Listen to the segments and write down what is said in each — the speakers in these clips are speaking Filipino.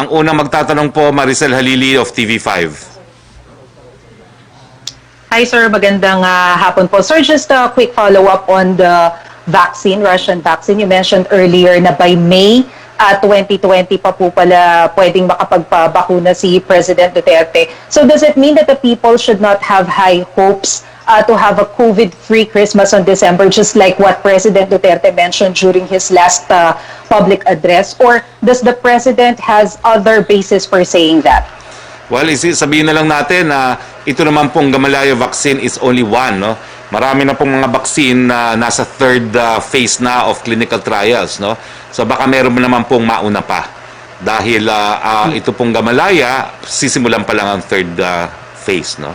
Ang unang magtatanong po, Maricel Halili of TV5. Hi sir, magandang hapon po. Sir, just a quick follow-up on the vaccine, Russian vaccine. You mentioned earlier na by May 2020 pa po pala pwedeng makapagpabakuna si President Duterte. So does it mean that the people should not have high hopes to have a COVID-free Christmas on December, just like what President Duterte mentioned during his last public address? Or does the President has other basis for saying that? Well, sabihin na lang natin na ito naman pong Gamaleya vaccine is only one. No? Marami na pong mga vaccine na nasa third phase na of clinical trials. No? So baka meron naman pong mauna pa. Dahil ito pong Gamaleya, sisimulan pa lang ang third phase. No?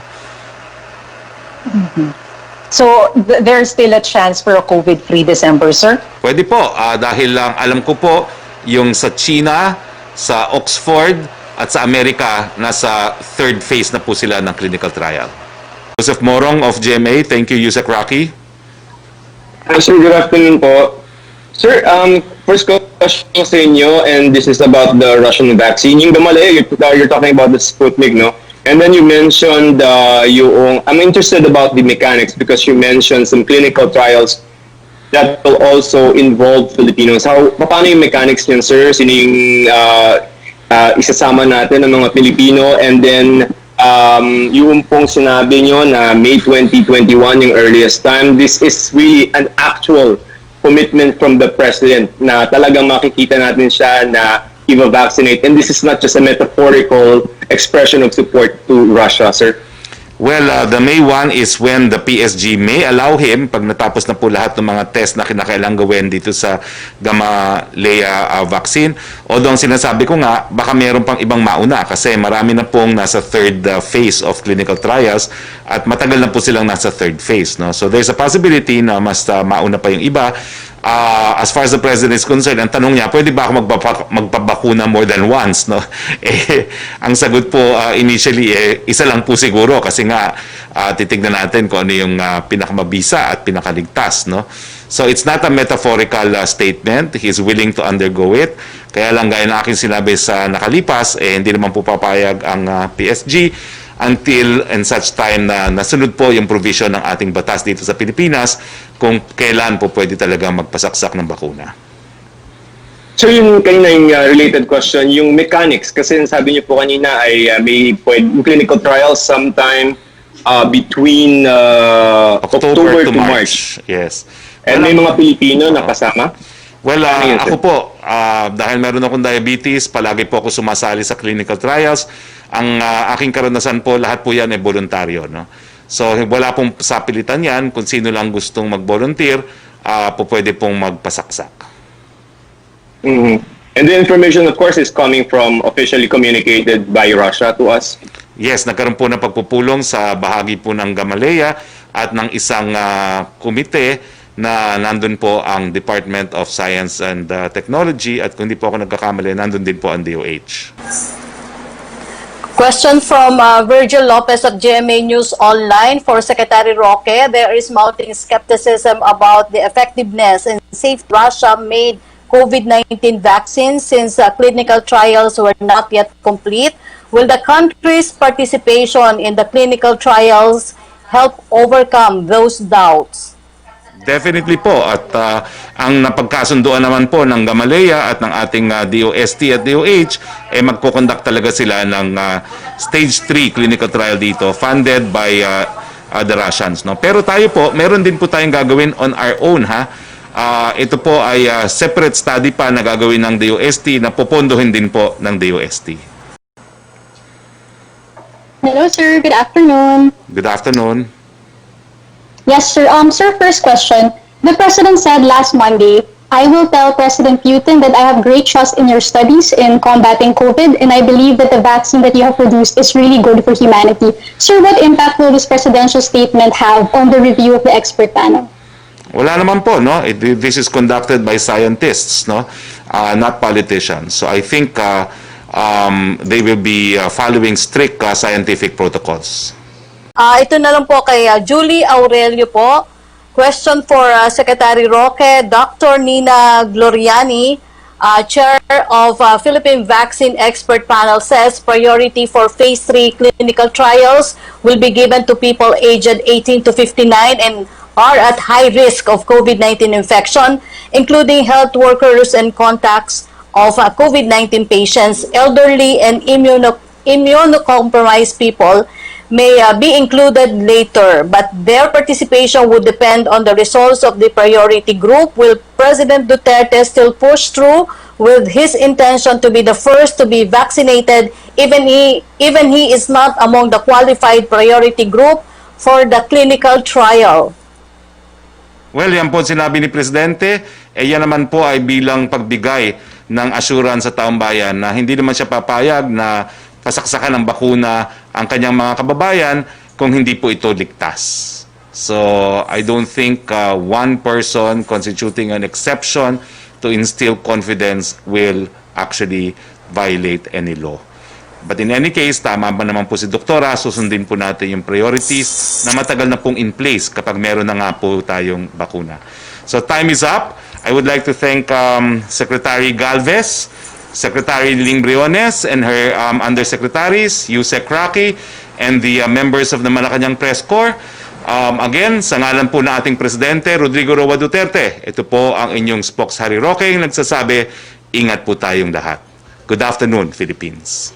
So there's still a chance for a COVID-free December, sir? Pwede po. Dahil alam ko po, yung sa China, sa Oxford, at sa Amerika, nasa third phase na po sila ng clinical trial. Joseph Morong of GMA. Thank you, Yusek Roque. Sir, good afternoon po. Sir, first question ko sa inyo, and this is about the Russian vaccine. Yung Gamaleya, you're talking about the Sputnik, no? And then you mentioned I'm interested about the mechanics because you mentioned some clinical trials that will also involve Filipinos. Paano yung mechanics niyan, sir? Sino yung isasama natin ng mga Pilipino? And then, yung pong sinabi nyo na May 2021 yung earliest time, this is really an actual commitment from the President na talagang makikita natin siya na i-vaccinate. And this is not just a metaphorical expression of support to Russia, sir. Well, the May 1 is when the PSG may allow him, pag natapos na po lahat ng mga test na kinakailangan gawin dito sa Gamaleya vaccine. Although ang sinasabi ko nga, baka meron pang ibang mauna kasi marami na pong nasa third phase of clinical trials at matagal na po silang nasa third phase. No? So there's a possibility na mas mauna pa yung iba. As far as the President is concerned, ang tanong niya, pwede ba ako magpabakuna more than once? No? Ang sagot po initially, isa lang po siguro kasi nga titignan natin kung ano yung pinakamabisa at pinakaligtas. No? So it's not a metaphorical statement. He's willing to undergo it. Kaya lang gaya na aking sinabi sa nakalipas, hindi naman po papayag ang PSG until and such time na nasunod po yung provision ng ating batas dito sa Pilipinas kung kailan po pwede talaga magpasaksak ng bakuna. So yung kanina yung related question, yung mechanics, kasi sabi niyo po kanina ay may clinical trials sometime between October to March. Yes. And may mga Pilipino na kasama? Well, ako po, dahil meron akong diabetes, palagi po ako sumasali sa clinical trials. Ang aking karanasan po, lahat po yan ay voluntaryo. No? So, wala pong sapilitan yan. Kung sino lang gustong mag-volunteer, pwede pong magpasaksak. Mm-hmm. And the information, of course, is coming from officially communicated by Russia to us? Yes, nagkaroon po ng pagpupulong sa bahagi po ng Gamaleya at ng isang komite na nandun po ang Department of Science and Technology at kung hindi po ako nagkakamali, nandun din po ang DOH. Question from Virgil Lopez of GMA News Online for Secretary Roque. There is mounting skepticism about the effectiveness and safe Russia-made COVID-19 vaccines since clinical trials were not yet complete. Will the country's participation in the clinical trials help overcome those doubts? Definitely po. At ang napagkasunduan naman po ng Gamaleya at ng ating DOST at DOH, magkukonduct talaga sila ng stage 3 clinical trial dito funded by the Russians. No? Pero tayo po, meron din po tayong gagawin on our own. Ha? Ito po ay separate study pa na gagawin ng DOST na popondohin din po ng DOST. Hello sir, good afternoon. Good afternoon. Yes, sir. Sir, first question. The President said last Monday, I will tell President Putin that I have great trust in your studies in combating COVID, and I believe that the vaccine that you have produced is really good for humanity. Sir, what impact will this presidential statement have on the review of the expert panel? Wala naman po, no? This is conducted by scientists, no? Not politicians. So I think they will be following strict scientific protocols. Ito na lang po kay Julie Aurelio po. Question for Secretary Roque. Dr. Nina Gloriani, Chair of Philippine Vaccine Expert Panel says priority for phase 3 clinical trials will be given to people aged 18 to 59 and are at high risk of COVID-19 infection, including health workers and contacts of COVID-19 patients. Elderly and immunocompromised people may be included later, but their participation would depend on the results of the priority group. Will President Duterte still push through with his intention to be the first to be vaccinated, even he is not among the qualified priority group for the clinical trial? Well, yan po sinabi ni Presidente, yan naman po ay bilang pagbigay ng assurance sa taong bayan na hindi naman siya papayag na pasaksakan ng bakuna ang kanyang mga kababayan kung hindi po ito ligtas. So, I don't think one person constituting an exception to instill confidence will actually violate any law. But in any case, tama ba naman po si Doktora, susundin po natin yung priorities na matagal na pong in place kapag meron na nga po tayong bakuna. So time is up. I would like to thank Secretary Galvez, Secretary Ling Briones and her undersecretaries, Yusek Roque, and the members of the Malacanang Press Corps. Again, sa ngalan po ng ating Presidente, Rodrigo Roa Duterte, ito po ang inyong Spokesperson Roque, nagsasabi, ingat po tayong lahat. Good afternoon, Philippines.